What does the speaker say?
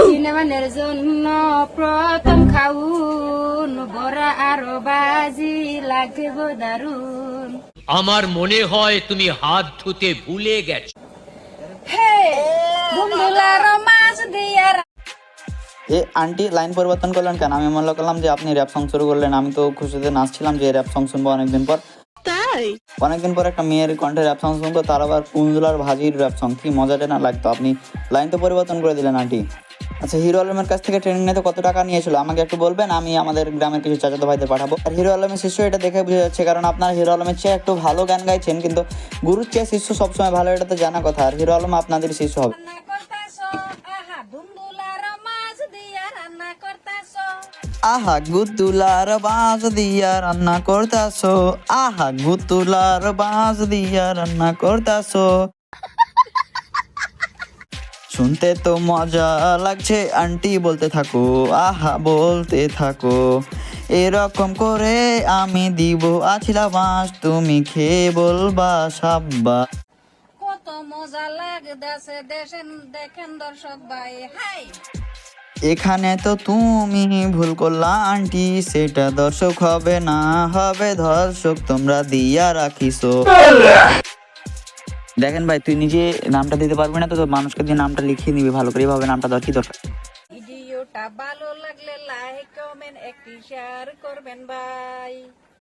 সিনেমানের জন্য প্রথম খাউন বড়া আরো বাজি লাগবে দারুন। আমার মনে হয় তুমি হাত ধুতে ভুলে গেছো। হে ধুমধুলার মাছ দিয়া। এ আন্টি লাইন পরিবর্তন করলেন কেন? আমি মনে করলাম যে আপনি র্যাপ সং শুরু করলেন। আমি তো খুশিতে নাচছিলাম যে র্যাপ সং শুনবো অনেকদিন পর। অনেকদিন পর একটা মেয়ের কণ্ঠে র্যাপ সং শুনবো, তার আবার কুঞ্জলার ভাজির র্যাপ সং, কি মজাটা না লাগতো। আপনি লাইন তো পরিবর্তন করে দিলেন আন্টি। আচ্ছা, হিরো আলমের কাছ থেকে ট্রেনিং নিতে কত টাকা নিয়েছিল আমাকে একটু বলবেন? আমি আমাদের গ্রামের কিছু চাচাতো ভাইদের পাঠাবো। আর হিরো আলমের শিষ্য এটা দেখে বোঝা যাচ্ছে, কারণ আপনার হিরো আলমের চেয়ে একটু ভালো গান গাইছেন, কিন্তু গুরুর চেয়ে শিষ্য সবসময় ভালো, এটা তো জানা কথা। আর হিরো আলম আপনাদের শিষ্য হবে। আহা গুতুলার বাঁশ দিয়া রান্না করতাছো, আহা গুতুলার বাঁশ দিয়া রান্না করতাছো। শুনতে তো মজা লাগছে আন্টি, বলতে থাকো, আহা বলতে থাকো। এরকম করে আমি দিব আছিলা বাঁশ, তুমি খেয়ে বলবা সাব্বা। কত মজা লাগতেছে দেখেন দর্শক ভাই। হাই এখানে তো তুমি ভুল করলা আন্টি, সেটা দর্শক হবে না, হবে ধর্ষক, তোমরা দিয়া রাখিছো। দেখেন ভাই, তুই নিজে নামটা দিতে পারবি না, তো তোর মানুষকে দিয়ে নামটা লিখিয়ে নিবি ভালো করে, এভাবে নামটা দেওয়ার কি দরকার? ভিডিওটা ভালো লাগলে লাইক কমেন্ট একটি শেয়ার করবেন ভাই।